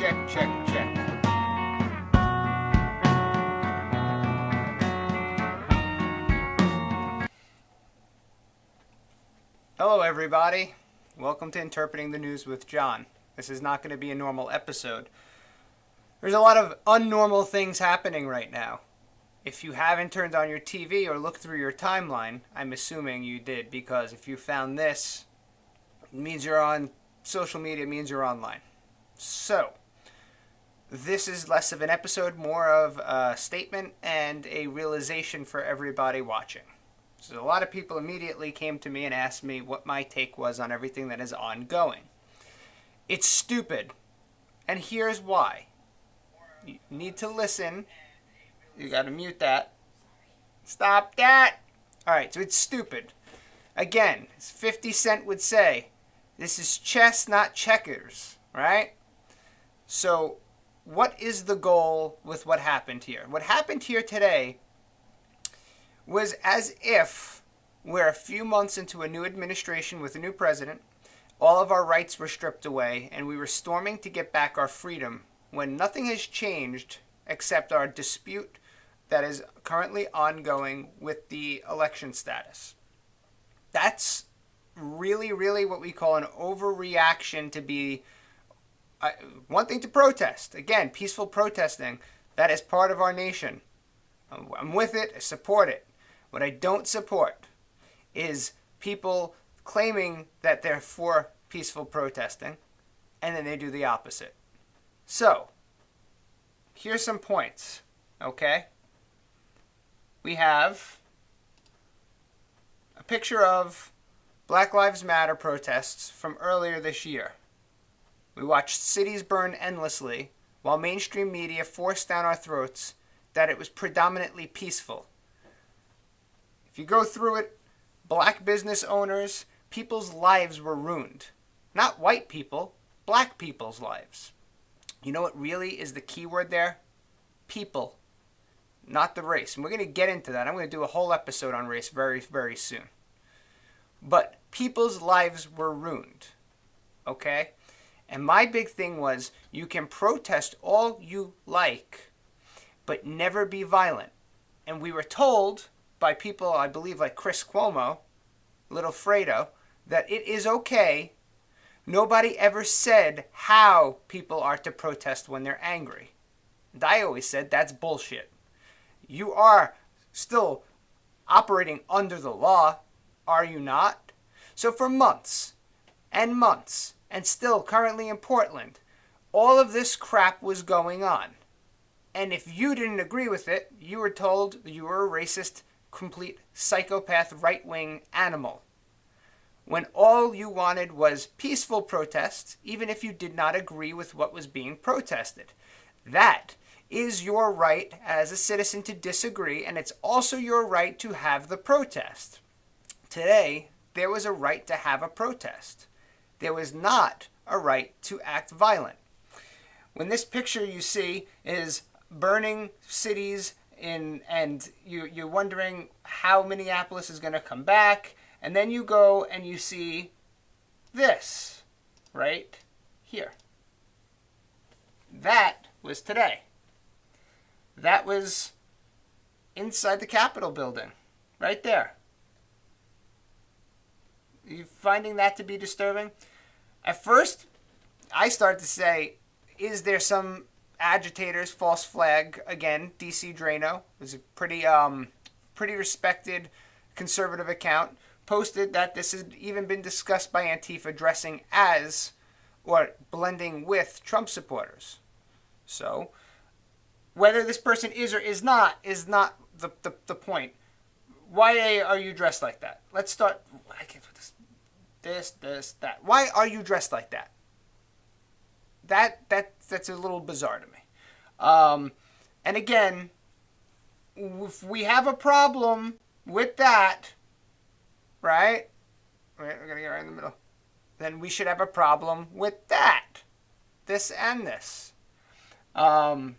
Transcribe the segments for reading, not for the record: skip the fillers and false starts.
check, check, check. Hello, everybody. Welcome to Interpreting the News with John. This is not going to be a normal episode. There's a lot of unnormal things happening right now. If you haven't turned on your TV or looked through your timeline, I'm assuming you did, because if you found this, it means you're on social media, it means you're online. So, this is less of an episode, more of a statement and a realization for everybody watching. So a lot of people immediately came to me and asked me what my take was on everything that is ongoing. It's stupid. And here's why. You need to listen. You gotta mute that. Stop that! Alright, so it's stupid. Again, as 50 Cent would say, this is chess, not checkers, right? So, what is the goal with what happened here? What happened here today was as if we're a few months into a new administration with a new president, all of our rights were stripped away, and we were storming to get back our freedom when nothing has changed except our dispute that is currently ongoing with the election status. That's really, really what we call an overreaction to be one thing to protest. Again, peaceful protesting, that is part of our nation. I'm with it, I support it. What I don't support is people claiming that they're for peaceful protesting, and then they do the opposite. So, here's some points, okay? We have a picture of Black Lives Matter protests from earlier this year. We watched cities burn endlessly while mainstream media forced down our throats that it was predominantly peaceful. If you go through it, black business owners, people's lives were ruined. Not white people, black people's lives. You know what really is the key word there? People, not the race. And we're going to get into that. I'm going to do a whole episode on race very, very soon. But people's lives were ruined, okay? And my big thing was, you can protest all you like, but never be violent. And we were told by people, I believe, like Chris Cuomo, Little Fredo, that it is okay. Nobody ever said how people are to protest when they're angry. And I always said that's bullshit. You are still operating under the law, are you not? So for months and months, and still currently in Portland, all of this crap was going on. And if you didn't agree with it, you were told you were a racist, complete psychopath, right-wing animal. When all you wanted was peaceful protests, even if you did not agree with what was being protested. That is your right as a citizen to disagree, and it's also your right to have the protest. Today, there was a right to have a protest. There was not a right to act violent. When this picture you see is burning cities and you're wondering how Minneapolis is going to come back, and then you go and you see this right here. That was today. That was inside the Capitol building, right there. Are you finding that to be disturbing? At first, I started to say, is there some agitators, false flag, again, DC Drano, was a pretty respected conservative account, posted that this has even been discussed by Antifa dressing as or blending with Trump supporters. So, whether this person is or is not the point. Why are you dressed like that? Let's start. I can't put this, that. Why are you dressed like that? That's a little bizarre to me. And again, if we have a problem with that, right? We're gonna get right in the middle. Then we should have a problem with that. This and this. I'm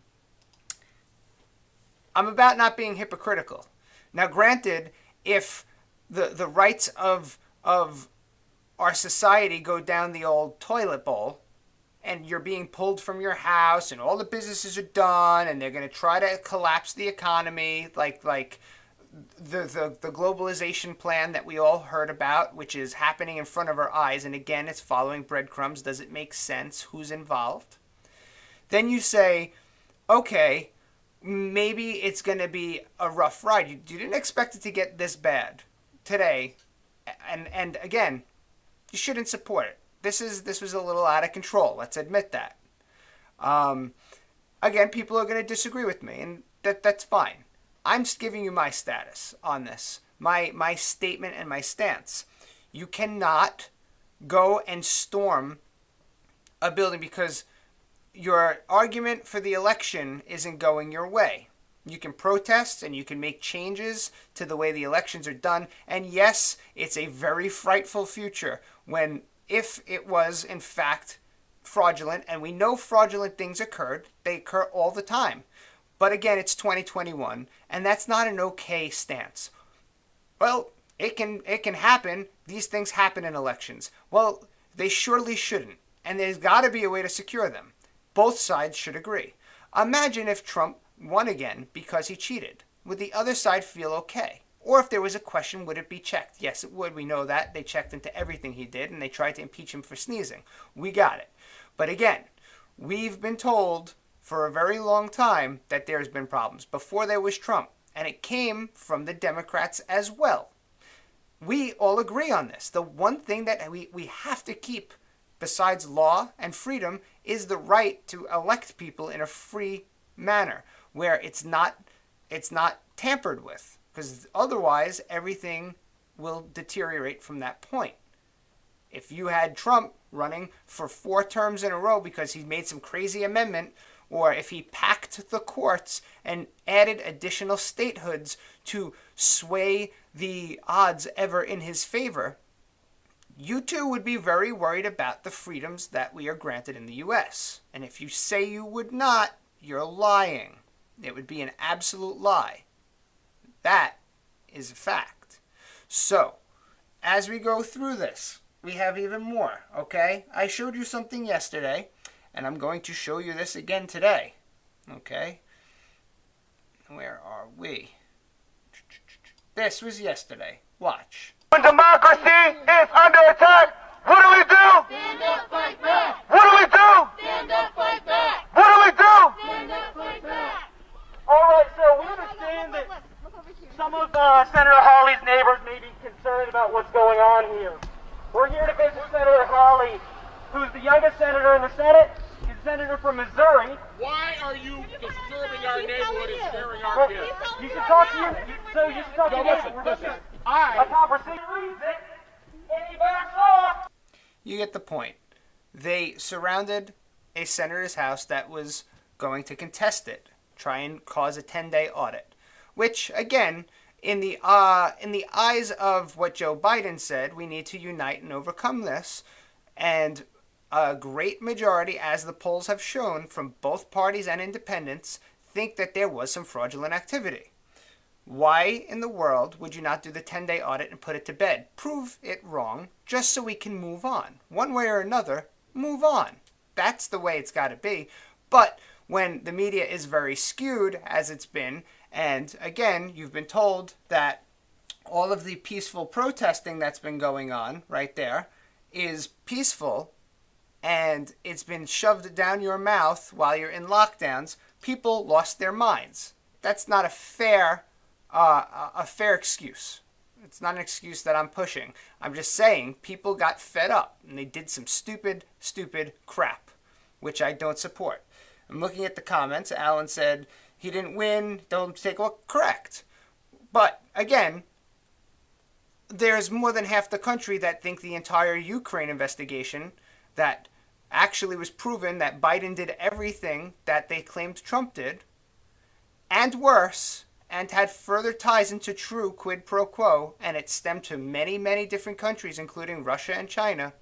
about not being hypocritical. Now, granted, if the rights of our society go down the old toilet bowl, and you're being pulled from your house and all the businesses are done and they're going to try to collapse the economy like the globalization plan that we all heard about, which is happening in front of our eyes, and again, it's following breadcrumbs. Does it make sense? Who's involved? Then you say, okay, maybe it's going to be a rough ride. You didn't expect it to get this bad today. And again, you shouldn't support it. This was a little out of control. Let's admit that. Again, people are going to disagree with me, and that's fine. I'm just giving you my status on this, my statement and my stance. You cannot go and storm a building because your argument for the election isn't going your way. You can protest and you can make changes to the way the elections are done. And yes, it's a very frightful future when, if it was in fact fraudulent, and we know fraudulent things occurred, they occur all the time. But again, it's 2021, and that's not an okay stance. Well, it can happen. These things happen in elections. Well, they surely shouldn't, and there's got to be a way to secure them. Both sides should agree. Imagine if Trump won again because he cheated. Would the other side feel okay? Or if there was a question, would it be checked? Yes, it would. We know that. They checked into everything he did, and they tried to impeach him for sneezing. We got it. But again, we've been told for a very long time that there's been problems before there was Trump, and it came from the Democrats as well. We all agree on this. The one thing that we have to keep besides law and freedom is the right to elect people in a free manner where it's not tampered with, because otherwise everything will deteriorate from that point. If you had Trump running for 4 terms in a row because he made some crazy amendment, or if he packed the courts and added additional statehoods to sway the odds ever in his favor, you too would be very worried about the freedoms that we are granted in the U.S. And if you say you would not, you're lying. It would be an absolute lie. That is a fact. So, as we go through this, we have even more, okay? I showed you something yesterday, and I'm going to show you this again today. Okay? Where are we? This was yesterday. Watch. When democracy is under attack, what do we do? Stand up, fight back! What do we do? Stand up, fight back! What do we do? Stand up, fight back! Alright, so we understand that some of Senator Hawley's neighbors may be concerned about what's going on here. We're here to visit Senator Hawley, who's the youngest senator in the Senate. He's a senator from Missouri. Why are you disturbing our neighborhood and scaring our kids? You should talk to you. So you should talk to No, you. listen. A conversation reads it, and he backs off. You get the point. They surrounded a senator's house that was going to contest it, try and cause a 10-day audit, which, again, in the eyes of what Joe Biden said, we need to unite and overcome this. And a great majority, as the polls have shown, from both parties and independents, think that there was some fraudulent activity. Why in the world would you not do the 10-day audit and put it to bed? Prove it wrong, just so we can move on. One way or another, move on. That's the way it's got to be. But when the media is very skewed, as it's been, and again, you've been told that all of the peaceful protesting that's been going on right there is peaceful, and it's been shoved down your mouth while you're in lockdowns, people lost their minds. That's not a fair excuse. It's not an excuse that I'm pushing. I'm just saying people got fed up and they did some stupid crap, which I don't support. I'm looking at the comments. Alan said he didn't win. Don't take, well, correct. But again, there's more than half the country that think the entire Ukraine investigation that actually was proven that Biden did everything that they claimed Trump did, and worse, and had further ties into true quid pro quo, and it stemmed to many, many different countries, including Russia and China.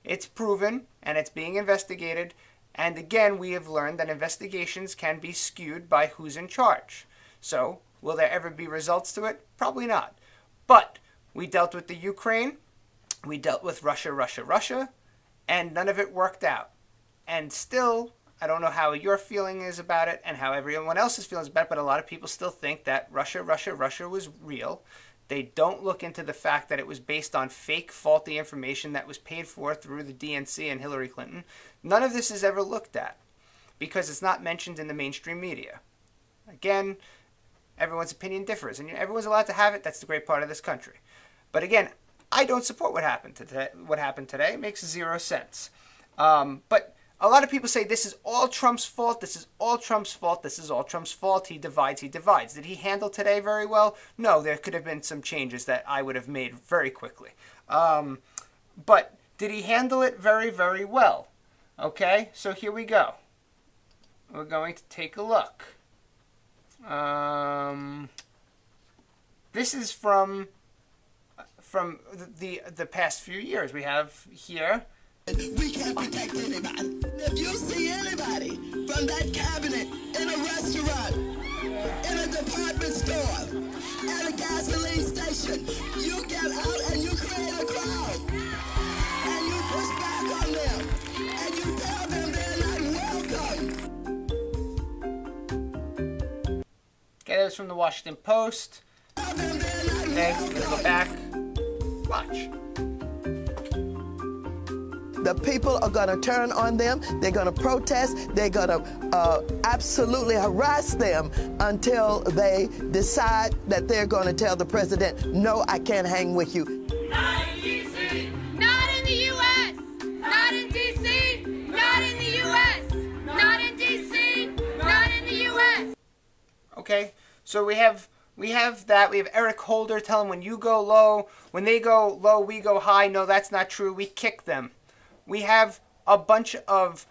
It's proven, and it's being investigated, and again, we have learned that investigations can be skewed by who's in charge. So, will there ever be results to it? Probably not. But we dealt with the Ukraine, we dealt with Russia, and none of it worked out. And still, I don't know how your feeling is about it and how everyone else's feelings about it, but a lot of people still think that Russia was real. They don't look into the fact that it was based on fake, faulty information that was paid for through the DNC and Hillary Clinton. None of this is ever looked at because it's not mentioned in the mainstream media. Again, everyone's opinion differs, and everyone's allowed to have it. That's the great part of this country. But again, I don't support what happened today. What happened today makes 0 sense. But a lot of people say this is all Trump's fault. This is all Trump's fault. This is all Trump's fault. He divides. He divides. Did he handle today very well? No, there could have been some changes that I would have made very quickly. But did he handle it very, very well? Okay, so here we go. We're going to take a look. This is from the past few years. We have here. We can't protect anybody. If you see anybody from that cabinet in a restaurant, in a department store, at a gasoline station, you get out and you create a crowd. And you push back on them. And you tell them they're not welcome. Okay, that was from the Washington Post. Okay, we're gonna go back. Watch. The people are going to turn on them. They're going to protest. They're going to absolutely harass them until they decide that they're going to tell the president, no, I can't hang with you. Not in D.C. Not in the U.S. Not in D.C. Not in the U.S. Not in D.C. Not in the U.S. Okay, so we have that. We have Eric Holder telling when you go low, when they go low, we go high. No, that's not true. We kick them. We have a bunch of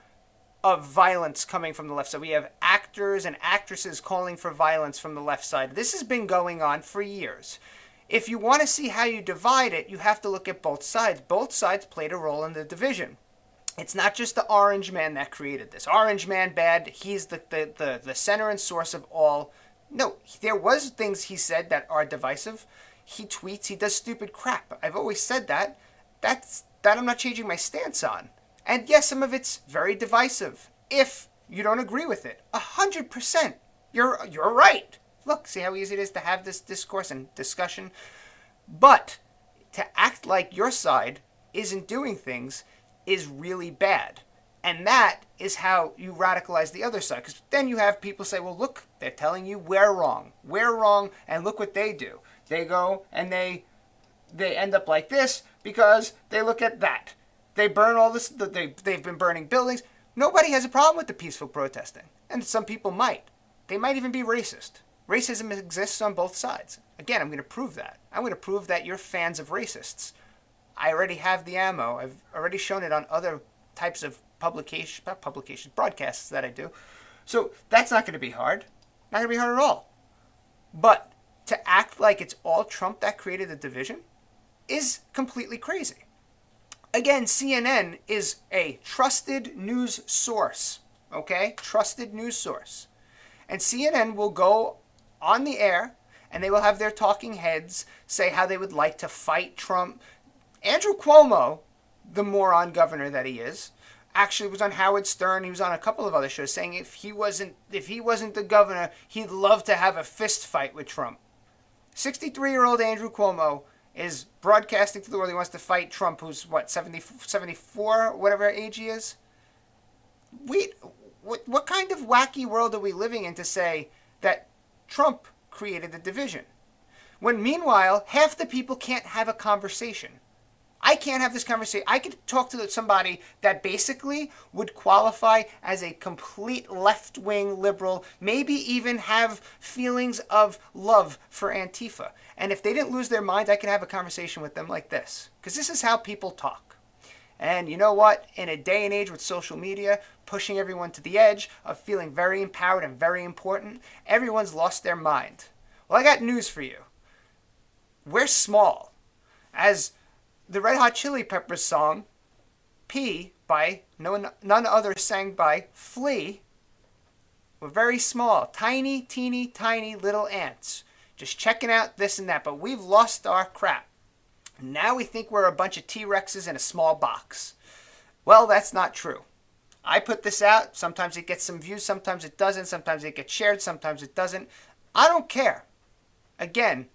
violence coming from the left side. We have actors and actresses calling for violence from the left side. This has been going on for years. If you want to see how you divide it, you have to look at both sides. Both sides played a role in the division. It's not just the Orange Man that created this. Orange Man bad. He's the center and source of all. No, there was things he said that are divisive. He tweets. He does stupid crap. I've always said that. That I'm not changing my stance on. And yes, some of it's very divisive. If you don't agree with it, 100%, you're right. Look, see how easy it is to have this discourse and discussion? But to act like your side isn't doing things is really bad. And that is how you radicalize the other side. Because then you have people say, well, look, they're telling you we're wrong. We're wrong, and look what they do. They go and they end up like this because they look at that. They burn all this. They've been burning buildings. Nobody has a problem with the peaceful protesting. And some people might. They might even be racist. Racism exists on both sides. Again, I'm going to prove that. I'm going to prove that you're fans of racists. I already have the ammo. I've already shown it on other types of broadcasts that I do. So that's not going to be hard. Not going to be hard at all. But to act like it's all Trump that created the division is completely crazy. Again, CNN is a trusted news source, okay? Trusted news source. And CNN will go on the air and they will have their talking heads say how they would like to fight Trump. Andrew Cuomo, the moron governor that he is, actually was on Howard Stern. He was on a couple of other shows saying if he wasn't the governor, he'd love to have a fist fight with Trump. 63-year-old Andrew Cuomo is broadcasting to the world he wants to fight Trump, who's, 74, whatever age he is? What kind of wacky world are we living in to say that Trump created the division? When meanwhile, half the people can't have a conversation. I can't have this conversation. I could talk to somebody that basically would qualify as a complete left-wing liberal, maybe even have feelings of love for Antifa. And if they didn't lose their minds, I could have a conversation with them like this. Because this is how people talk. And you know what? In a day and age with social media, pushing everyone to the edge of feeling very empowered and very important, everyone's lost their mind. Well, I got news for you. We're small. As the Red Hot Chili Peppers song, P, by none other sang by Flea, we're very small. Tiny, teeny, tiny little ants. Just checking out this and that. But we've lost our crap. Now we think we're a bunch of T-Rexes in a small box. Well, that's not true. I put this out. Sometimes it gets some views, sometimes it doesn't. Sometimes it gets shared, sometimes it doesn't. I don't care. Again,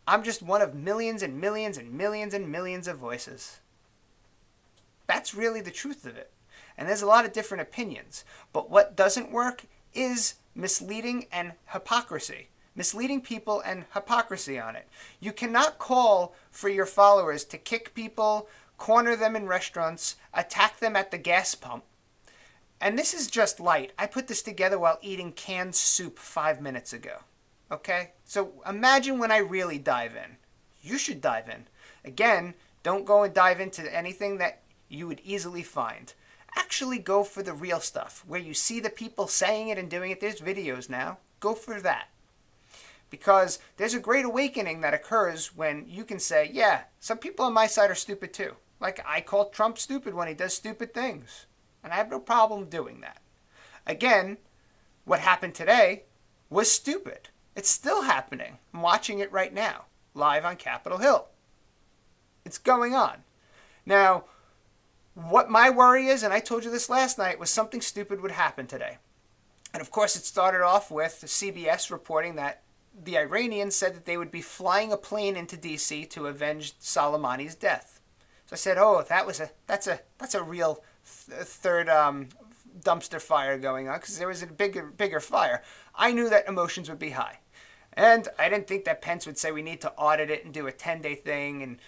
I'm just one of millions and millions and millions and millions of voices. That's really the truth of it. And there's a lot of different opinions. But what doesn't work is misleading and hypocrisy. Misleading people and hypocrisy on it. You cannot call for your followers to kick people, corner them in restaurants, attack them at the gas pump. And this is just light. I put this together while eating canned soup 5 minutes ago. Okay? So imagine when I really dive in. You should dive in. Again, don't go and dive into anything that you would easily find. Actually go for the real stuff, where you see the people saying it and doing it. There's videos now. Go for that. Because there's a great awakening that occurs when you can say, yeah, some people on my side are stupid too. Like I call Trump stupid when he does stupid things. And I have no problem doing that. Again, what happened today was stupid. It's still happening. I'm watching it right now, live on Capitol Hill. It's going on. Now, what my worry is, and I told you this last night, was something stupid would happen today. And of course, it started off with CBS reporting that the Iranians said that they would be flying a plane into D.C. to avenge Soleimani's death. So I said, oh, that's a real third dumpster fire going on, because there was a bigger fire. I knew that emotions would be high. And I didn't think that Pence would say we need to audit it and do a 10-day thing. And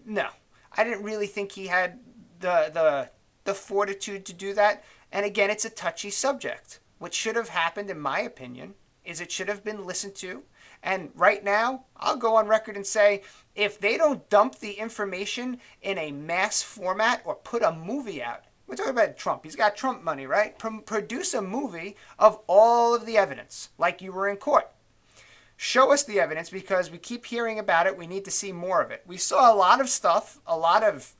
no, I didn't really think he had the fortitude to do that. And again, it's a touchy subject. What should have happened, in my opinion, is it should have been listened to. And right now, I'll go on record and say, if they don't dump the information in a mass format or put a movie out, we're talking about Trump. He's got Trump money, right? Produce a movie of all of the evidence, like you were in court. Show us the evidence, because we keep hearing about it. We need to see more of it. We saw a lot of stuff, a lot of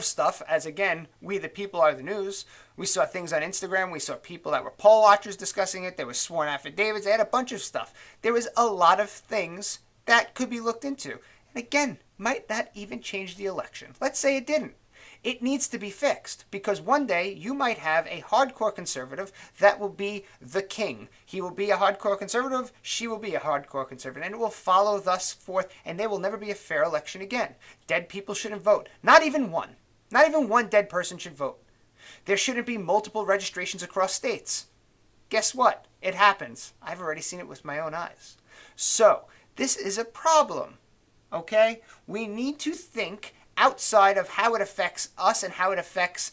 stuff, as again, we the people are the news. We saw things on Instagram. We saw people that were poll watchers discussing it. There was sworn affidavits. They had a bunch of stuff. There was a lot of things that could be looked into. And again, might that even change the election? Let's say it didn't. It needs to be fixed, because one day you might have a hardcore conservative that will be the king. He will be a hardcore conservative. She will be a hardcore conservative. And it will follow thus forth, and there will never be a fair election again. Dead people shouldn't vote. Not even one. Not even one dead person should vote. There shouldn't be multiple registrations across states. Guess what? It happens. I've already seen it with my own eyes. So, this is a problem. Okay? We need to think outside of how it affects us and how it affects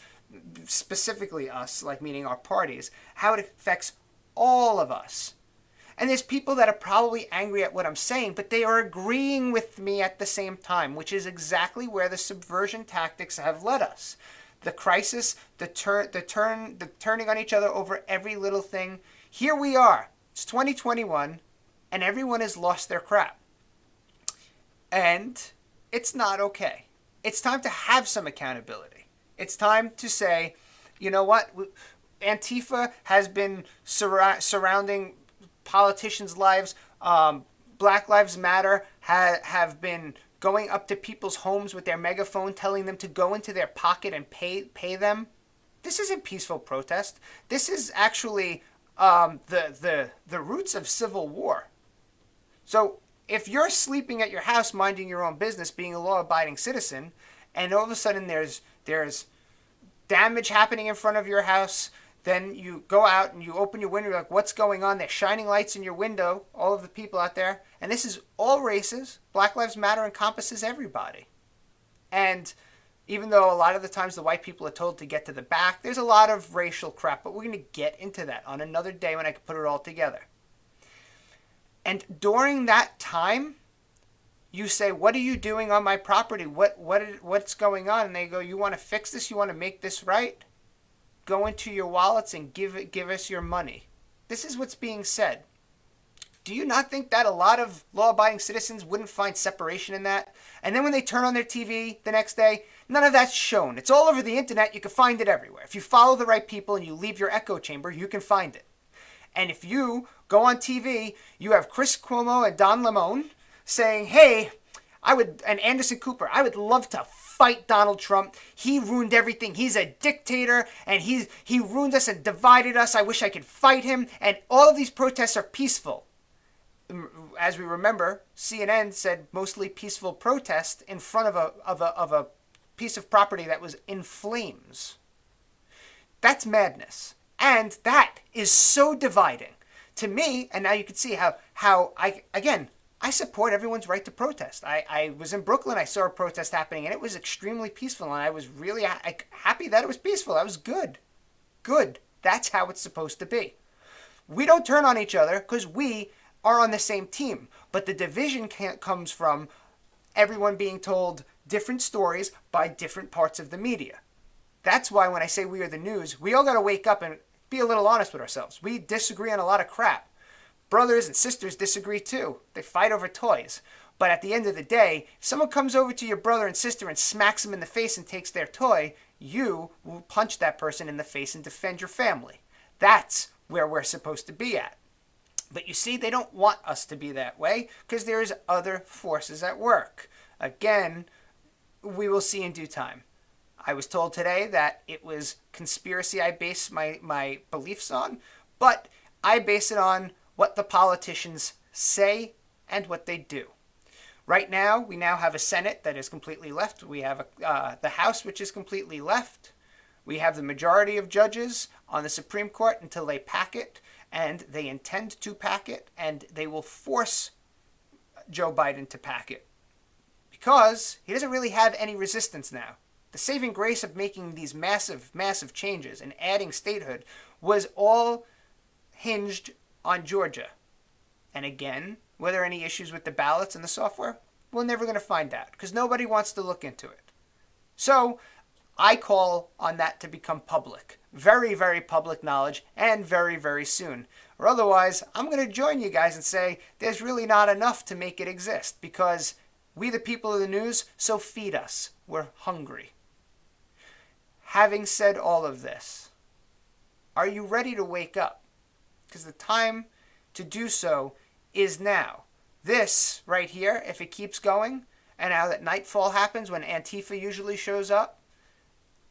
specifically us, like meaning our parties, how it affects all of us. And there's people that are probably angry at what I'm saying, but they are agreeing with me at the same time, which is exactly where the subversion tactics have led us. The crisis, the turning on each other over every little thing. Here we are. It's 2021, and everyone has lost their crap. And it's not okay. It's time to have some accountability. It's time to say, you know what? Antifa has been surrounding politicians' lives. Black Lives Matter have been going up to people's homes with their megaphone, telling them to go into their pocket and pay them. This isn't peaceful protest. This is actually the roots of civil war. So if you're sleeping at your house, minding your own business, being a law-abiding citizen, and all of a sudden there's damage happening in front of your house, then you go out and you open your window, you're like, what's going on? There's shining lights in your window, all of the people out there. And this is all races. Black Lives Matter encompasses everybody. And even though a lot of the times the white people are told to get to the back, there's a lot of racial crap, but we're going to get into that on another day when I can put it all together. And during that time, you say, what are you doing on my property? What's going on? And they go, you want to fix this? You want to make this right? Go into your wallets and give us your money. This is what's being said. Do you not think that a lot of law-abiding citizens wouldn't find separation in that? And then when they turn on their TV the next day, none of that's shown. It's all over the internet. You can find it everywhere. If you follow the right people and you leave your echo chamber, you can find it. And if you go on TV, you have Chris Cuomo and Don Lemon saying, hey, and Anderson Cooper, I would love to fight Donald Trump. He ruined everything. He's a dictator, and he ruined us and divided us. I wish I could fight him. And all of these protests are peaceful. As we remember, CNN said mostly peaceful protest in front of a piece of property that was in flames. That's madness. And that is so dividing. To me, and now you can see how I support everyone's right to protest. I was in Brooklyn, I saw a protest happening, and it was extremely peaceful, and I was really happy that it was peaceful. That was good. Good. That's how it's supposed to be. We don't turn on each other because we are on the same team, but the division comes from everyone being told different stories by different parts of the media. That's why when I say we are the news, we all got to wake up and be a little honest with ourselves. We disagree on a lot of crap. Brothers and sisters disagree too. They fight over toys. But at the end of the day, if someone comes over to your brother and sister and smacks them in the face and takes their toy, you will punch that person in the face and defend your family. That's where we're supposed to be at. But you see, they don't want us to be that way because there's other forces at work. Again, we will see in due time. I was told today that it was conspiracy I base my beliefs on, but I base it on what the politicians say and what they do. Right now, we now have a Senate that is completely left. We have the House, which is completely left. We have the majority of judges on the Supreme Court until they pack it, and they intend to pack it, and they will force Joe Biden to pack it because he doesn't really have any resistance now. The saving grace of making these massive, massive changes and adding statehood was all hinged on Georgia. And again, were there any issues with the ballots and the software? We're never going to find out because nobody wants to look into it. So I call on that to become public. Very, very public knowledge, and very, very soon. Or otherwise, I'm going to join you guys and say there's really not enough to make it exist because we the people of the news, so feed us. We're hungry. Having said all of this, are you ready to wake up? Because the time to do so is now. This right here, if it keeps going, and now that nightfall happens when Antifa usually shows up,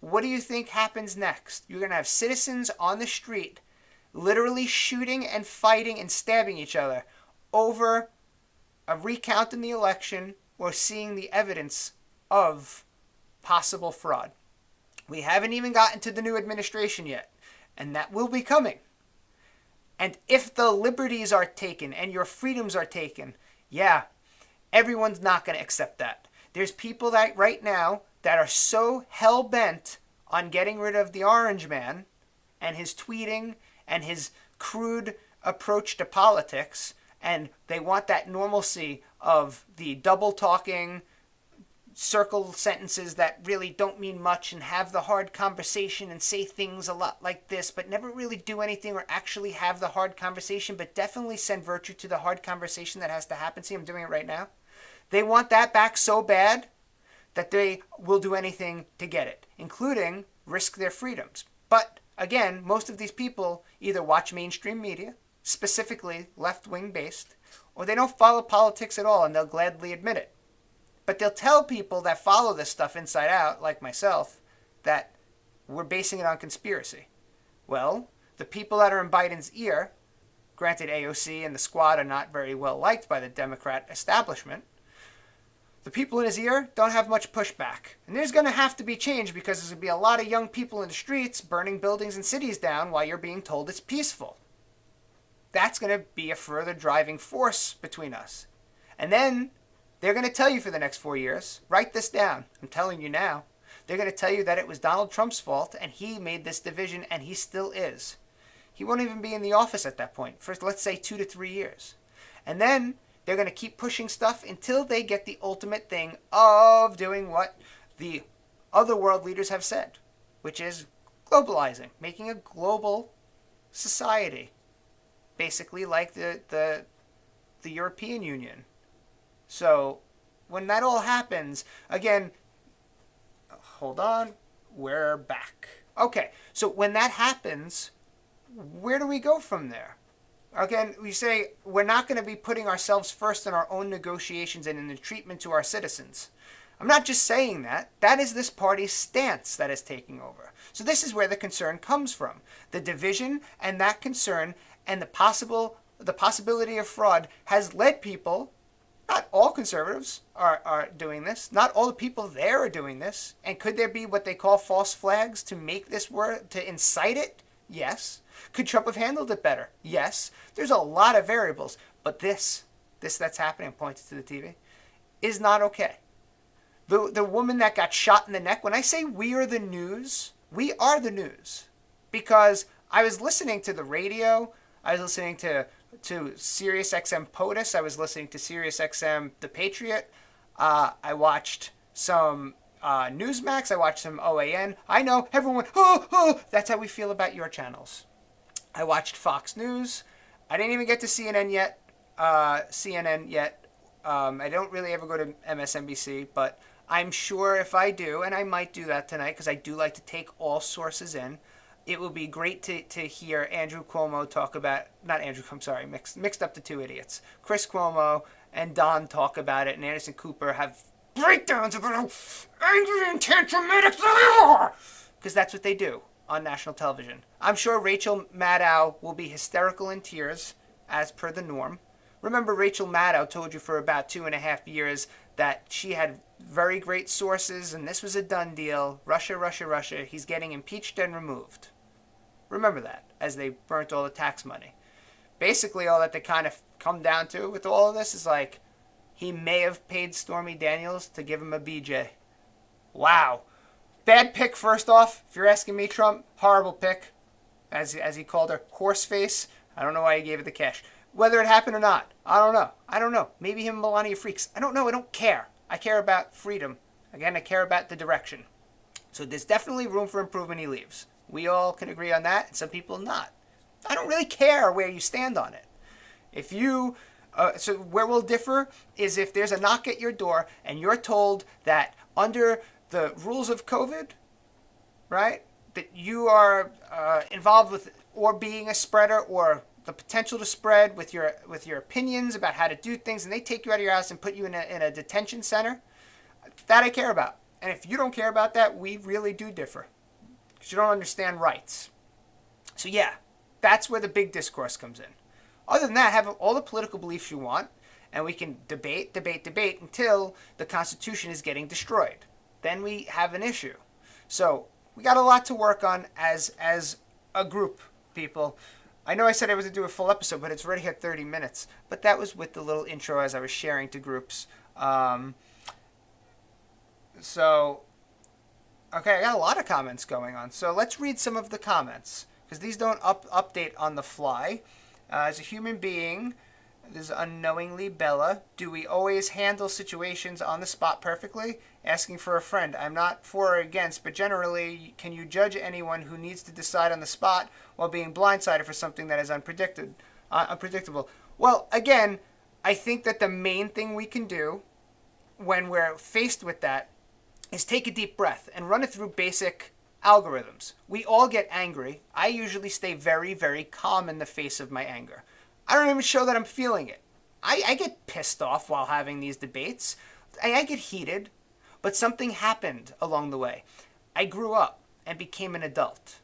what do you think happens next? You're going to have citizens on the street literally shooting and fighting and stabbing each other over a recount in the election or seeing the evidence of possible fraud. We haven't even gotten to the new administration yet, and that will be coming. And if the liberties are taken and your freedoms are taken, yeah, everyone's not going to accept that. There's people that right now that are so hell-bent on getting rid of the Orange Man and his tweeting and his crude approach to politics, and they want that normalcy of the double-talking, circle sentences that really don't mean much and have the hard conversation and say things a lot like this, but never really do anything or actually have the hard conversation, but definitely send virtue to the hard conversation that has to happen. See, I'm doing it right now. They want that back so bad that they will do anything to get it, including risk their freedoms. But again, most of these people either watch mainstream media, specifically left-wing based, or they don't follow politics at all, and they'll gladly admit it. But they'll tell people that follow this stuff inside out, like myself, that we're basing it on conspiracy. Well, the people that are in Biden's ear, granted AOC and the squad are not very well liked by the Democrat establishment, the people in his ear don't have much pushback. And there's going to have to be change because there's going to be a lot of young people in the streets burning buildings and cities down while you're being told it's peaceful. That's going to be a further driving force between us. And then they're going to tell you for the next 4 years, write this down, I'm telling you now, they're going to tell you that it was Donald Trump's fault and he made this division and he still is. He won't even be in the office at that point for, let's say, 2 to 3 years. And then they're going to keep pushing stuff until they get the ultimate thing of doing what the other world leaders have said, which is globalizing, making a global society, basically like the European Union. So when that all happens, again, hold on, we're back. Okay, so when that happens, where do we go from there? Again, we say we're not going to be putting ourselves first in our own negotiations and in the treatment to our citizens. I'm not just saying that. That is this party's stance that is taking over. So this is where the concern comes from. The division and that concern and the possibility of fraud has led people, not all conservatives are doing this, not all the people there are doing this, and could there be what they call false flags to make this word, to incite it? Yes. Could Trump have handled it better? Yes. There's a lot of variables, but this that's happening, pointed to the TV, is not okay. The woman that got shot in the neck, when I say we are the news, we are the news. Because I was listening to the radio, I was listening to Sirius XM POTUS, I was listening to Sirius XM The Patriot, I watched some Newsmax, I watched some OAN. I know, everyone, that's how we feel about your channels. I watched Fox News. I didn't even get to CNN yet. I don't really ever go to MSNBC, but I'm sure if I do, and I might do that tonight because I do like to take all sources in, it will be great to hear Andrew Cuomo talk about, not Andrew, I'm sorry, mixed up the two idiots. Chris Cuomo and Don talk about it, and Anderson Cooper have breakdowns about how angry and tantrumatic they are, because that's what they do on national television. I'm sure Rachel Maddow will be hysterical in tears, as per the norm. Remember, Rachel Maddow told you for about 2.5 years that she had very great sources and this was a done deal. Russia, Russia, Russia. He's getting impeached and removed. Remember that, as they burnt all the tax money. Basically, all that they kind of come down to with all of this is like, he may have paid Stormy Daniels to give him a BJ. Wow. Bad pick, first off. If you're asking me, Trump, horrible pick. As he called her, horseface. I don't know why he gave it the cash. Whether it happened or not, I don't know. Maybe him and Melania freaks. I don't know. I don't care. I care about freedom. Again, I care about the direction. So there's definitely room for improvement. He leaves. We all can agree on that, and some people not. I don't really care where you stand on it. If you, so where we'll differ is if there's a knock at your door and you're told that under the rules of COVID, right, that you are involved with or being a spreader or the potential to spread with your opinions about how to do things, and they take you out of your house and put you in a detention center, that I care about. And if you don't care about that, we really do differ, because you don't understand rights. So yeah, that's where the big discourse comes in. Other than that, have all the political beliefs you want, and we can debate until the Constitution is getting destroyed. Then we have an issue. So we got a lot to work on as a group, people. I know I said I was going to do a full episode, but it's already at 30 minutes. But that was with the little intro as I was sharing to groups. Okay, I got a lot of comments going on. So let's read some of the comments, because these don't update on the fly. As a human being, this is unknowingly Bella. Do we always handle situations on the spot perfectly? Asking for a friend. I'm not for or against, but generally, can you judge anyone who needs to decide on the spot while being blindsided for something that is unpredictable? Well, again, I think that the main thing we can do when we're faced with that is take a deep breath and run it through basic algorithms. We all get angry. I usually stay very, very calm in the face of my anger. I don't even show that I'm feeling it. I get pissed off while having these debates. I get heated, but something happened along the way. I grew up and became an adult.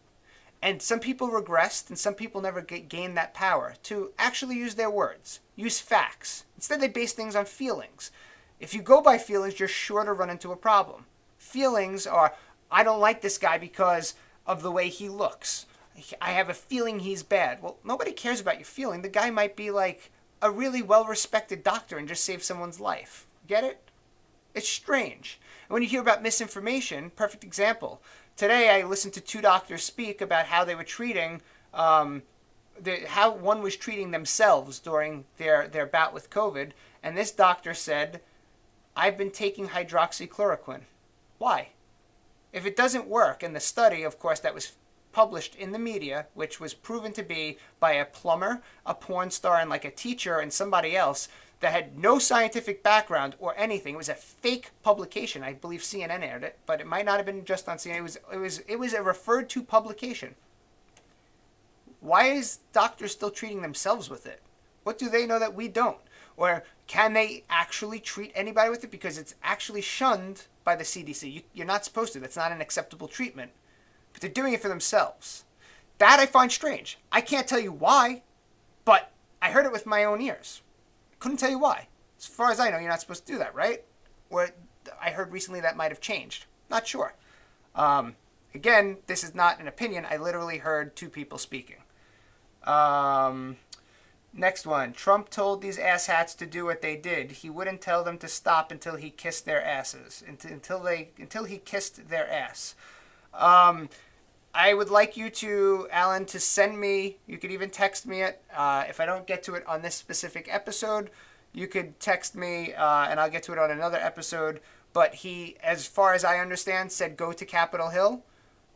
And some people regressed, and some people never gained that power to actually use their words, use facts. Instead, they base things on feelings. If you go by feelings, you're sure to run into a problem. Feelings are, I don't like this guy because of the way he looks. I have a feeling he's bad. Well, nobody cares about your feeling. The guy might be like a really well-respected doctor and just save someone's life. Get it? It's strange. And when you hear about misinformation, perfect example. Today I listened to 2 doctors speak about how they were treating, how one was treating themselves during their bout with COVID. And this doctor said, I've been taking hydroxychloroquine. Why? If it doesn't work, and the study, of course, that was published in the media, which was proven to be by a plumber, a porn star, and like a teacher and somebody else that had no scientific background or anything. It was a fake publication. I believe CNN aired it, but it might not have been just on CNN. It was a referred to publication. Why is doctors still treating themselves with it? What do they know that we don't? Or can they actually treat anybody with it? Because it's actually shunned by the CDC. You're not supposed to. That's not an acceptable treatment. But they're doing it for themselves. That I find strange. I can't tell you why, but I heard it with my own ears. Couldn't tell you why. As far as I know, you're not supposed to do that, right? Or I heard recently that might have changed. Not sure. Again, this is not an opinion. I literally heard two people speaking. Next one. Trump told these asshats to do what they did. He wouldn't tell them to stop until he kissed their asses. Until he kissed their ass. I would like you to, Alan, to send me, you could even text me it. If I don't get to it on this specific episode, you could text me and I'll get to it on another episode. But he, as far as I understand, said go to Capitol Hill.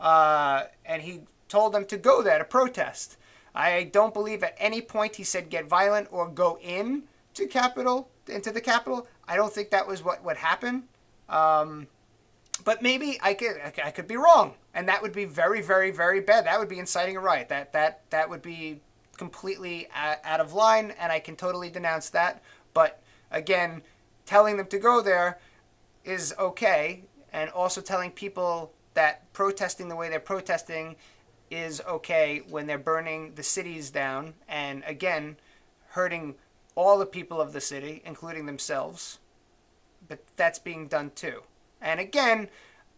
And he told them to go there to protest. I don't believe at any point he said get violent or go into the Capitol. I don't think that was what would happen. But maybe I could be wrong, and that would be very, very, very bad. That would be inciting a riot. That would be completely out of line, and I can totally denounce that. But again, telling them to go there is okay, and also telling people that protesting the way they're protesting is okay when they're burning the cities down, and again, hurting all the people of the city, including themselves. But that's being done too. And again,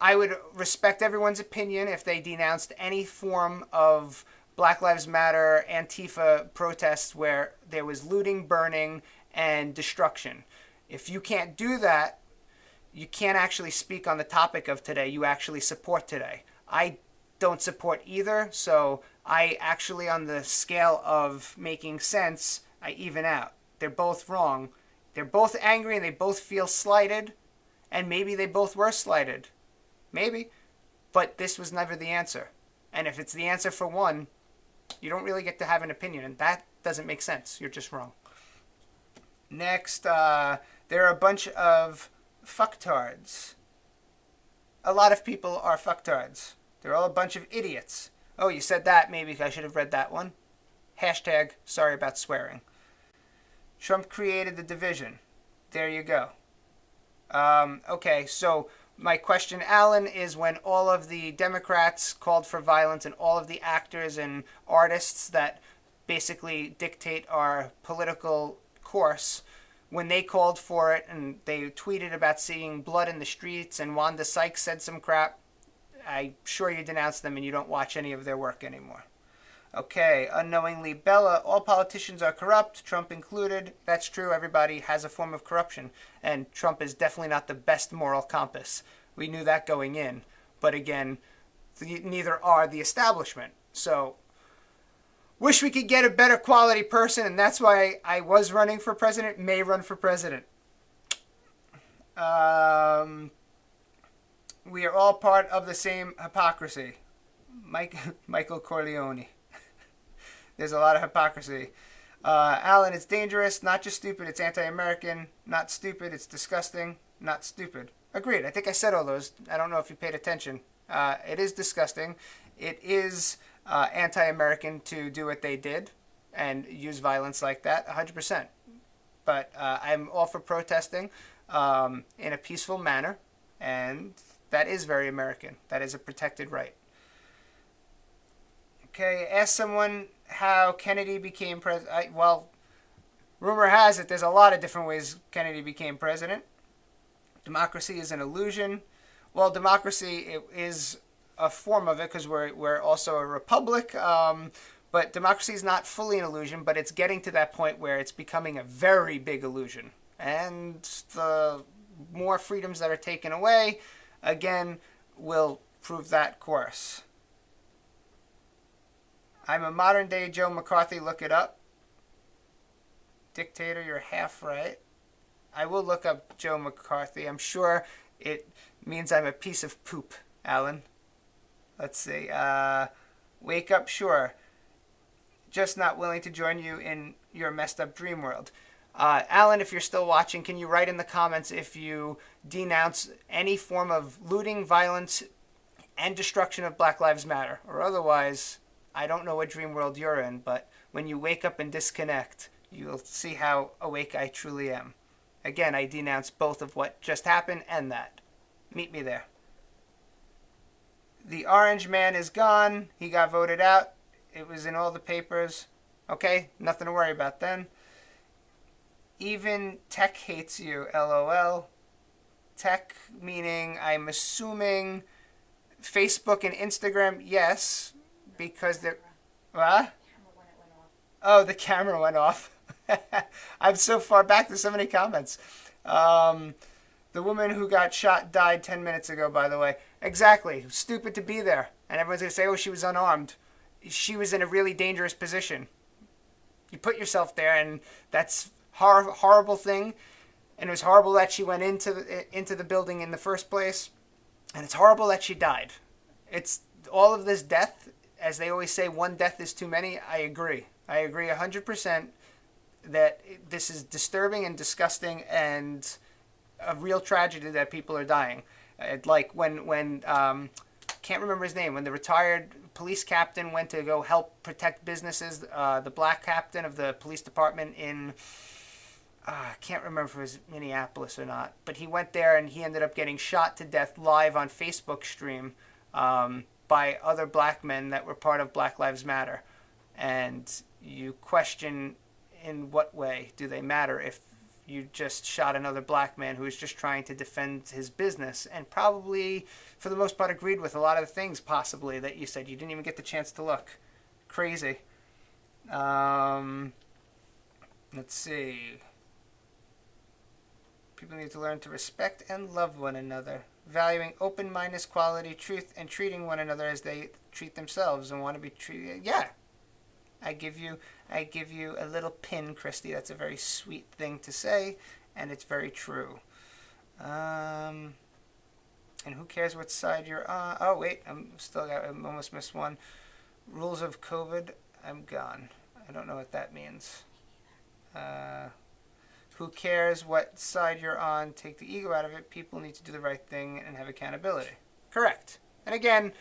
I would respect everyone's opinion if they denounced any form of Black Lives Matter, Antifa protests where there was looting, burning, and destruction. If you can't do that, you can't actually speak on the topic of today. You actually support today. I don't support either, so I actually, on the scale of making sense, I even out. They're both wrong. They're both angry and they both feel slighted. And maybe they both were slighted. Maybe. But this was never the answer. And if it's the answer for one, you don't really get to have an opinion. And that doesn't make sense. You're just wrong. Next, there are a bunch of fucktards. A lot of people are fucktards. They're all a bunch of idiots. Oh, you said that. Maybe I should have read that one. Hashtag sorry about swearing. Trump created the division. There you go. Okay, so my question, Alan, is when all of the Democrats called for violence and all of the actors and artists that basically dictate our political course, when they called for it and they tweeted about seeing blood in the streets and Wanda Sykes said some crap, I'm sure you denounced them and you don't watch any of their work anymore. Okay, unknowingly Bella, all politicians are corrupt, Trump included. That's true, everybody has a form of corruption. And Trump is definitely not the best moral compass. We knew that going in. But again, neither are the establishment. So, wish we could get a better quality person, and that's why I was running for president, may run for president. We are all part of the same hypocrisy. Michael Corleone. There's a lot of hypocrisy. Alan, it's dangerous, not just stupid, it's anti-American. Not stupid, it's disgusting. Not stupid. Agreed. I think I said all those. I don't know if you paid attention. It is disgusting. It is anti-American to do what they did and use violence like that, 100%. But I'm all for protesting in a peaceful manner, and that is very American. That is a protected right. Okay, ask someone how Kennedy became president. Well, rumor has it there's a lot of different ways Kennedy became president. Democracy is an illusion. Well, democracy is a form of it because we're also a republic. But democracy is not fully an illusion, but it's getting to that point where it's becoming a very big illusion. And the more freedoms that are taken away, again, will prove that course. I'm a modern day Joe McCarthy. Look it up. Dictator, you're half right. I will look up Joe McCarthy. I'm sure it means I'm a piece of poop, Alan. Let's see. Wake up, sure. Just not willing to join you in your messed up dream world. Alan, if you're still watching, can you write in the comments if you denounce any form of looting, violence, and destruction of Black Lives Matter? Or otherwise, I don't know what dream world you're in, but when you wake up and disconnect, You'll see how awake I truly am. Again, I denounce both of what just happened and that. Meet me there. The orange man is gone. He got voted out. It was in all the papers. Okay, nothing to worry about then. Even tech hates you, LOL. Tech meaning, I'm assuming, Facebook and Instagram, yes, because they're... What? Oh, the camera went off. I'm so far back, there's so many comments. The woman who got shot died 10 minutes ago, by the way. Exactly. Stupid to be there. And everyone's going to say, oh, she was unarmed. She was in a really dangerous position. You put yourself there, and that's horrible thing. And it was horrible that she went into the building in the first place. And it's horrible that she died. It's all of this death, as they always say, one death is too many. I agree. I agree 100% that this is disturbing and disgusting and a real tragedy that people are dying. Like when can't remember his name, when the retired police captain went to go help protect businesses, the black captain of the police department in, I can't remember if it was Minneapolis or not, but he went there and he ended up getting shot to death live on Facebook stream by other black men that were part of Black Lives Matter. And you question, in what way do they matter if you just shot another black man who was just trying to defend his business and probably, for the most part, agreed with a lot of the things possibly that you said. You didn't even get the chance to look. Crazy. Let's see. People need to learn to respect and love one another, valuing open-mindedness, quality, truth, and treating one another as they treat themselves and want to be treated. Yeah. I give you a little pin, Christy. That's a very sweet thing to say, and it's very true. And who cares what side you're on? Oh wait, I almost missed one. Rules of COVID. I'm gone. I don't know what that means. Who cares what side you're on? Take the ego out of it. People need to do the right thing and have accountability. Correct. And again,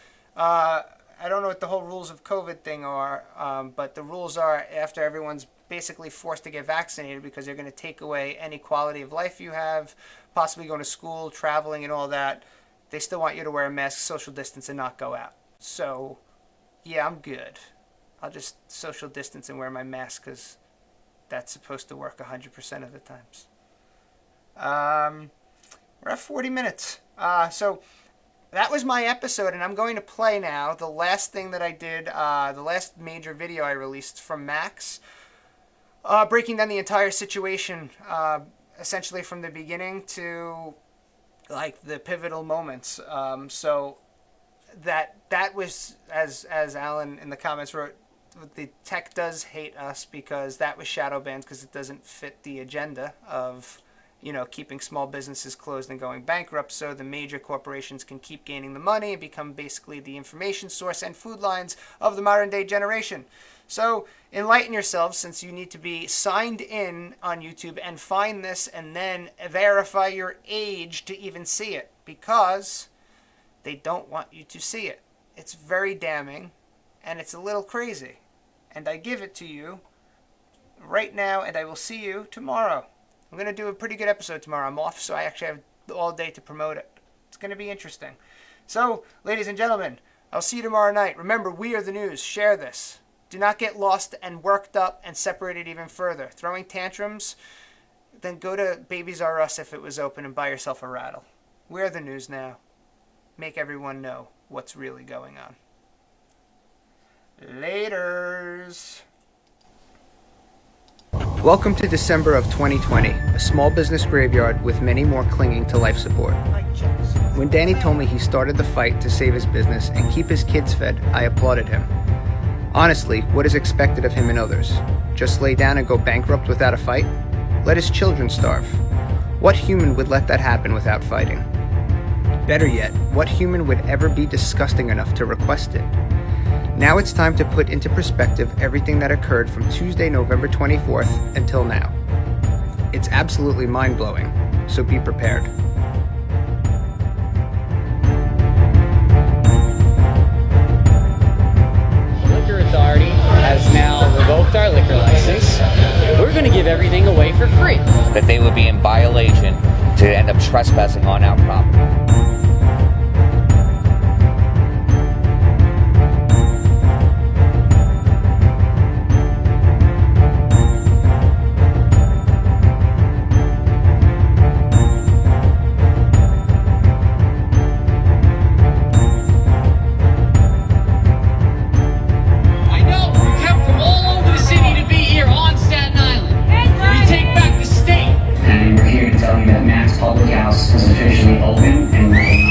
I don't know what the whole rules of COVID thing are, but the rules are after everyone's basically forced to get vaccinated because they're going to take away any quality of life you have, possibly going to school, traveling, and all that. They still want you to wear a mask, social distance, and not go out. So, yeah, I'm good. I'll just social distance and wear my mask because that's supposed to work 100% of the times. We're at 40 minutes. So that was my episode, and I'm going to play now the last thing that I did, the last major video I released from Max, breaking down the entire situation, essentially from the beginning to like the pivotal moments. So that was, as Alan in the comments wrote, the tech does hate us because that was shadow banned because it doesn't fit the agenda of, you know, keeping small businesses closed and going bankrupt so the major corporations can keep gaining the money and become basically the information source and food lines of the modern day generation. So enlighten yourselves, since you need to be signed in on YouTube and find this and then verify your age to even see it, because they don't want you to see it. It's very damning and it's a little crazy. And I give it to you right now, and I will see you tomorrow. I'm going to do a pretty good episode tomorrow. I'm off, so I actually have all day to promote it. It's going to be interesting. So, ladies and gentlemen, I'll see you tomorrow night. Remember, we are the news. Share this. Do not get lost and worked up and separated even further. Throwing tantrums, then go to Babies R Us if it was open and buy yourself a rattle. We're the news now. Make everyone know what's really going on. Laters. Welcome to December of 2020, a small business graveyard with many more clinging to life support. When Danny told me he started the fight to save his business and keep his kids fed, I applauded him. Honestly, what is expected of him and others? Just lay down and go bankrupt without a fight? Let his children starve. What human would let that happen without fighting? Better yet, what human would ever be disgusting enough to request it? Now it's time to put into perspective everything that occurred from Tuesday, November 24th until now. It's absolutely mind-blowing, so be prepared. Liquor Authority has now revoked our liquor license. We're going to that they would be in violation to end up trespassing on our property. Public House is officially open and ready.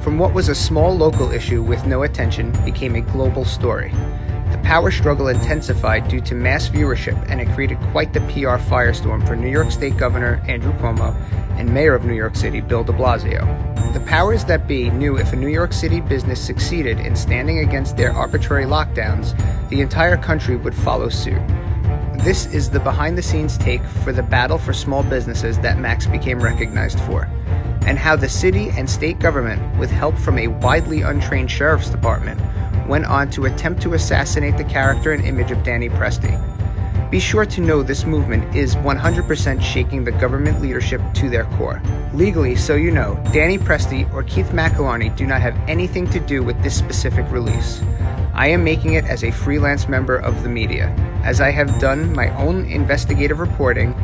From what was a small local issue with no attention became a global story. The power struggle intensified due to mass viewership, and it created quite the PR firestorm for New York State Governor Andrew Cuomo and Mayor of New York City Bill de Blasio. The powers that be knew if a New York City business succeeded in standing against their arbitrary lockdowns, the entire country would follow suit. This is the behind-the-scenes take for the battle for small businesses that Max became recognized for, and how the city and state government, with help from a widely untrained sheriff's department, went on to attempt to assassinate the character and image of Danny Presti. Be sure to know this movement is 100% shaking the government leadership to their core. Legally, so you know, Danny Presti or Keith McElharney do not have anything to do with this specific release. I am making it as a freelance member of the media, as I have done my own investigative reporting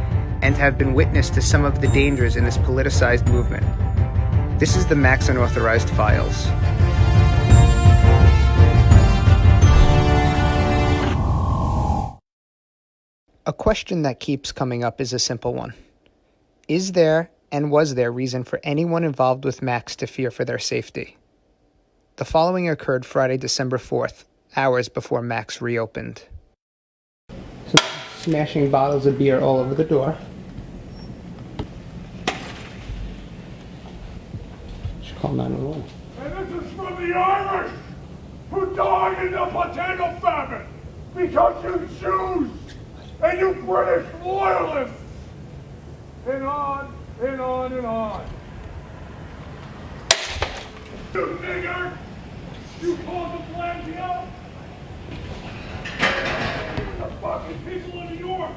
and have been witness to some of the dangers in this politicized movement. This is the Max Unauthorized Files. A question that keeps coming up is a simple one. Is there and was there reason for anyone involved with Max to fear for their safety? The following occurred Friday, December 4th, hours before Max reopened. Smashing bottles of beer all over the door. Should call 911. And this is from the Irish who died in the potato famine because you choose and you British loyalists. And on and on and on. You nigger! You called the Blasio? The fucking people of New York!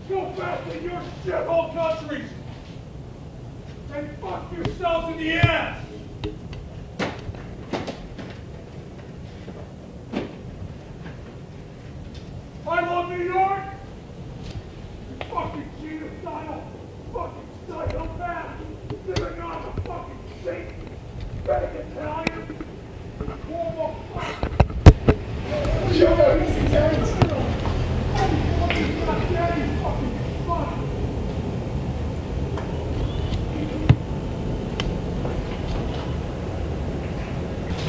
Go back to your shithole countries and fuck yourselves in the ass! I love New York! You fucking genocidal, fucking psychopath! Living on the fucking shit! Fake Italian! Cuomo fuck!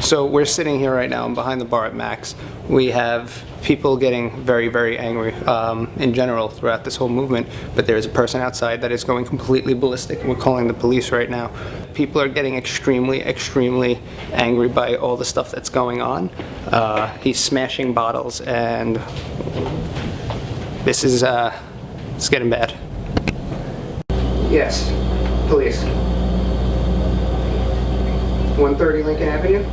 So we're sitting here right now, I'm behind the bar at Max. We have people getting very, very angry in general throughout this whole movement, but there's a person outside that is going completely ballistic, and we're calling the police right now. People are getting extremely, extremely angry by all the stuff that's going on. He's smashing bottles, and this is, it's getting bad. Yes, police. 130 Lincoln Avenue?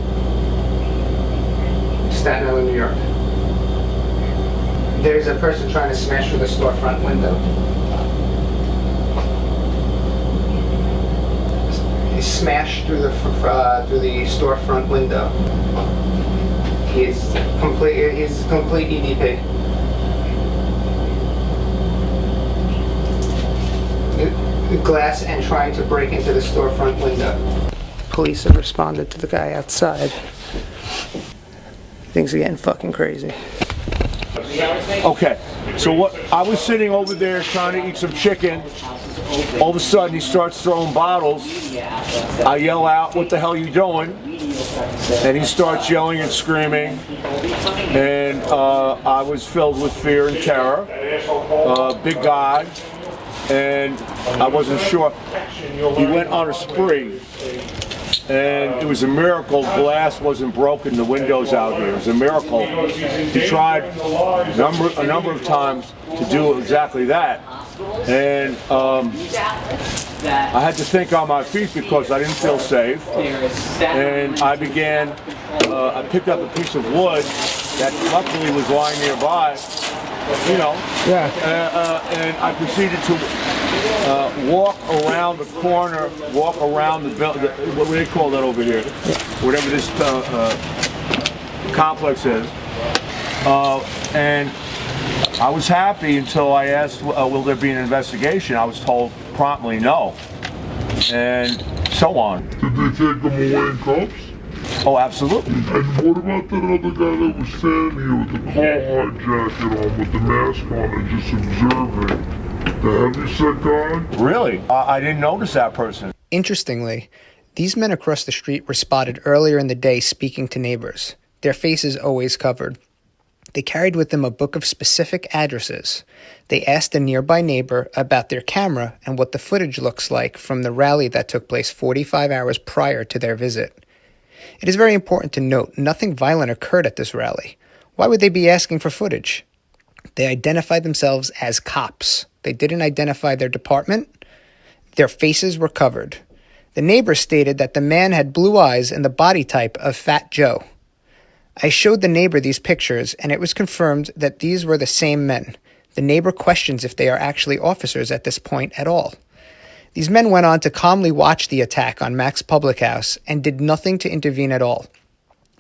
Staten Island, New York. There's a person trying to smash through the storefront window. He smashed through the storefront window. He's complete EDP. Glass and trying to break into the storefront window. Police have responded to the guy outside. Things are getting fucking crazy. Okay, so what? I was sitting over there trying to eat some chicken. All of a sudden, he starts throwing bottles. I yell out, "What the hell are you doing?" And he starts yelling and screaming. And I was filled with fear and terror. Big guy. And I wasn't sure. He went on a spree. And it was a miracle glass wasn't broken, the windows out here. It was a miracle. He tried a number of times to do exactly that. And I had to think on my feet because I didn't feel safe. And I began, I picked up a piece of wood that luckily was lying nearby, you know. Yeah. And I proceeded to walk around the corner, walk around the building, what do they call that over here? Whatever this complex is. And I was happy until I asked, will there be an investigation? I was told promptly no. And so on. Did they take them away in cuffs? Oh, absolutely. And what about that other guy that was standing here with the Carhartt jacket on, with the mask on, and just observing? The heavyset guy? Really? I didn't notice that person. Interestingly, these men across the street were spotted earlier in the day speaking to neighbors, their faces always covered. They carried with them a book of specific addresses. They asked a nearby neighbor about their camera and what the footage looks like from the rally that took place 45 hours prior to their visit. It is very important to note nothing violent occurred at this rally. Why would they be asking for footage? They identified themselves as cops. They didn't identify their department. Their faces were covered. The neighbor stated that the man had blue eyes and the body type of Fat Joe. I showed the neighbor these pictures, and it was confirmed that these were the same men. The neighbor questions if they are actually officers at this point at all. These men went on to calmly watch the attack on Mac's Public House and did nothing to intervene at all.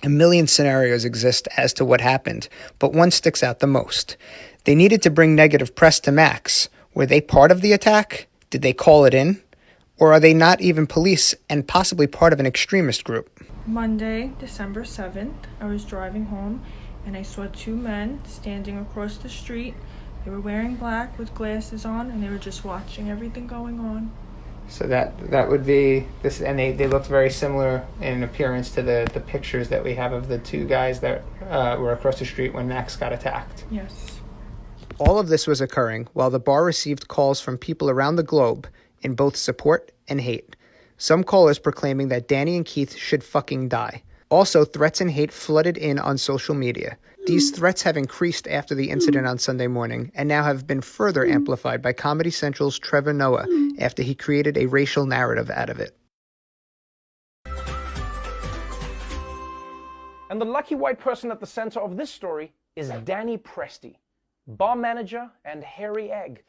A million scenarios exist as to what happened, but one sticks out the most. They needed to bring negative press to Mac's. Were they part of the attack? Did they call it in? Or are they not even police and possibly part of an extremist group? Monday, December 7th, I was driving home and I saw two men standing across the street. They were wearing black with glasses on and they were just watching everything going on. So that would be this, and they looked very similar in appearance to the pictures that we have of the two guys that were across the street when Max got attacked. Yes. All of this was occurring while the bar received calls from people around the globe in both support and hate. Some callers proclaiming that Danny and Keith should fucking die. Also, threats and hate flooded in on social media. These threats have increased after the incident on Sunday morning and now have been further amplified by Comedy Central's Trevor Noah after he created a racial narrative out of it. And the lucky white person at the center of this story is Danny Presti, bar manager and hairy egg.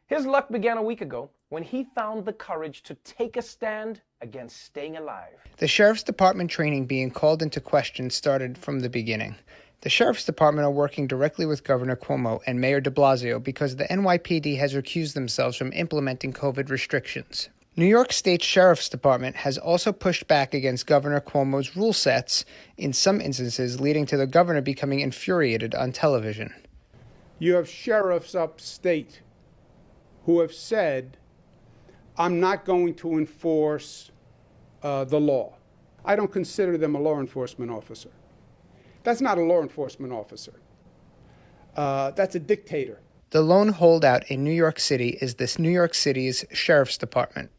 His luck began a week ago when he found the courage to take a stand against staying alive. The Sheriff's Department training being called into question started from the beginning. The Sheriff's Department are working directly with Governor Cuomo and Mayor de Blasio because the NYPD has recused themselves from implementing COVID restrictions. New York State Sheriff's Department has also pushed back against Governor Cuomo's rule sets, in some instances leading to the governor becoming infuriated on television. You have sheriffs upstate who have said, I'm not going to enforce the law. I don't consider them a law enforcement officer. That's not a law enforcement officer. That's a dictator. The lone holdout in New York City is this New York City's Sheriff's Department.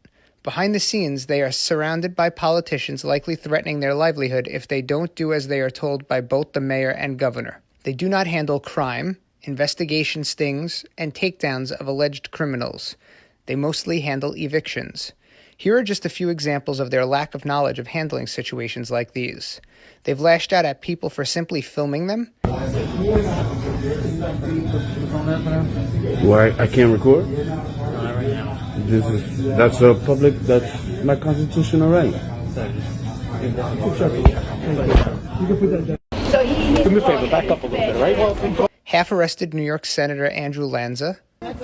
Behind the scenes, they are surrounded by politicians likely threatening their livelihood if they don't do as they are told by both the mayor and governor. They do not handle crime, investigation stings, and takedowns of alleged criminals. They mostly handle evictions. Here are just a few examples of their lack of knowledge of handling situations like these. They've lashed out at people for simply filming them. Why I can't record? That's a public, that's my constitutional right. Do me a favor, back up a little bit, right? Half-arrested New York Senator Andrew Lanza. Let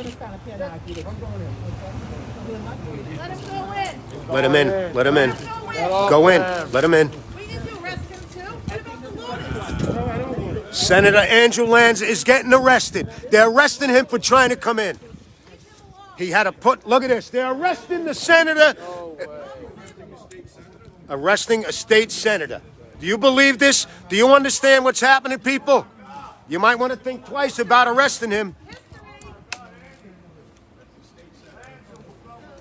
him in. Let him in. Go in. Let him in. Senator Andrew Lanza is getting arrested. They're arresting him for trying to come in. He had to put, look at this. They're arresting the senator. Arresting a state senator. Do you believe this? Do you understand what's happening, people? You might want to think twice about arresting him.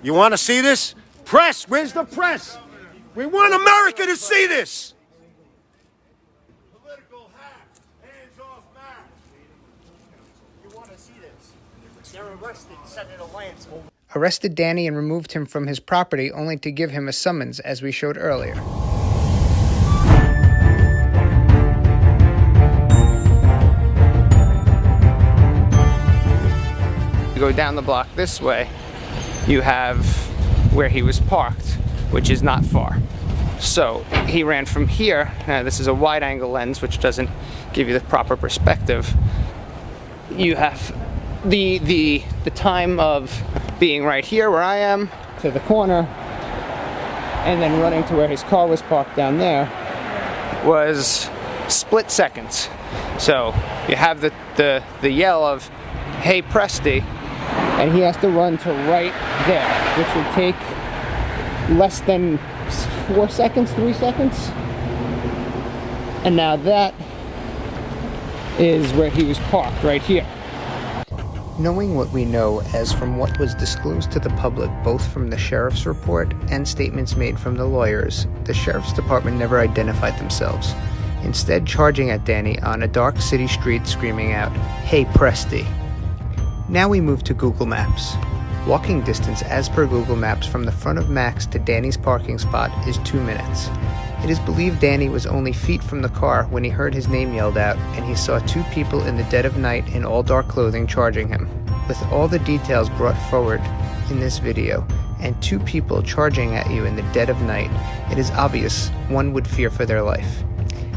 You want to see this? Press, where's the press? We want America to see this. Political hack, hands off Mac. You want to see this. They're arrested Senator Lance. Arrested Danny and removed him from his property only to give him a summons, as we showed earlier. You go down the block this way, you have where he was parked, which is not far. So he ran from here. This is a wide angle lens, which doesn't give you the proper perspective. You have the time of being right here where I am to the corner, and then running to where his car was parked down there was split seconds. So you have the yell of, "Hey Presty," and he has to run to right there, which would take less than 4 seconds, 3 seconds. And now that is where he was parked, right here. Knowing what we know as from what was disclosed to the public both from the sheriff's report and statements made from the lawyers, the sheriff's department never identified themselves, instead charging at Danny on a dark city street screaming out, "Hey Presty." Now we move to Google Maps. Walking distance as per Google Maps from the front of Max to Danny's parking spot is 2 minutes. It is believed Danny was only feet from the car when he heard his name yelled out, and he saw 2 people in the dead of night in all dark clothing charging him. With all the details brought forward in this video, and 2 people charging at you in the dead of night, it is obvious one would fear for their life.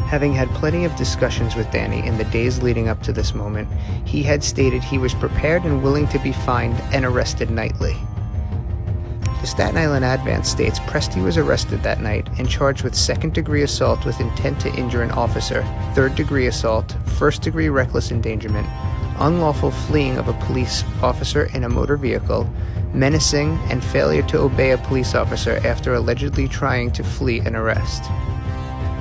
Having had plenty of discussions with Danny in the days leading up to this moment, he had stated he was prepared and willing to be fined and arrested nightly. The Staten Island Advance states Presty was arrested that night and charged with second-degree assault with intent to injure an officer, third-degree assault, first-degree reckless endangerment, unlawful fleeing of a police officer in a motor vehicle, menacing, and failure to obey a police officer after allegedly trying to flee an arrest.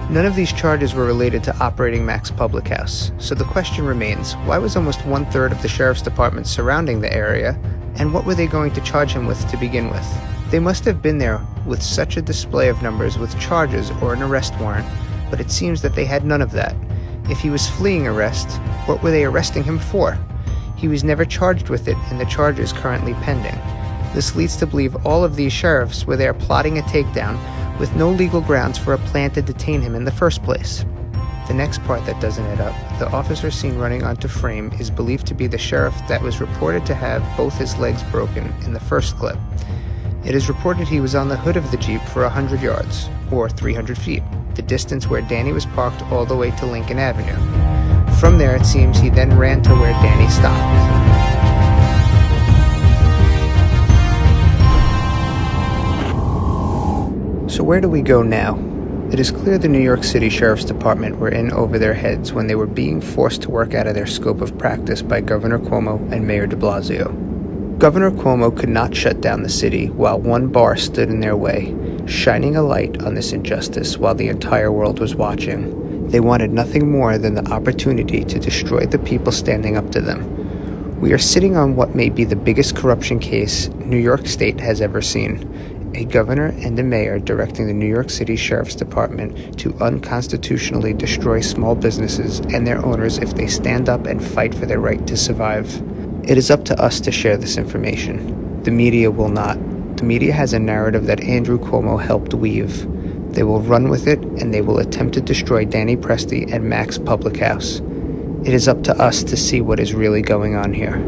None of these charges were related to operating Max Public House, so the question remains, why was almost 1/3 of the sheriff's department surrounding the area, and what were they going to charge him with to begin with? They must have been there with such a display of numbers with charges or an arrest warrant, but it seems that they had none of that. If he was fleeing arrest, what were they arresting him for? He was never charged with it, and the charge is currently pending. This leads to believe all of these sheriffs were there plotting a takedown with no legal grounds for a plan to detain him in the first place. The next part that doesn't add up, the officer seen running onto frame is believed to be the sheriff that was reported to have both his legs broken in the first clip. It is reported he was on the hood of the Jeep for 100 yards, or 300 feet, the distance where Danny was parked all the way to Lincoln Avenue. From there, it seems he then ran to where Danny stopped. So where do we go now? It is clear the New York City Sheriff's Department were in over their heads when they were being forced to work out of their scope of practice by Governor Cuomo and Mayor de Blasio. Governor Cuomo could not shut down the city while one bar stood in their way, shining a light on this injustice while the entire world was watching. They wanted nothing more than the opportunity to destroy the people standing up to them. We are sitting on what may be the biggest corruption case New York State has ever seen. A governor and a mayor directing the New York City Sheriff's Department to unconstitutionally destroy small businesses and their owners if they stand up and fight for their right to survive. It is up to us to share this information. The media will not. The media has a narrative that Andrew Cuomo helped weave. They will run with it, and they will attempt to destroy Danny Presty and Max Public House. It is up to us to see what is really going on here.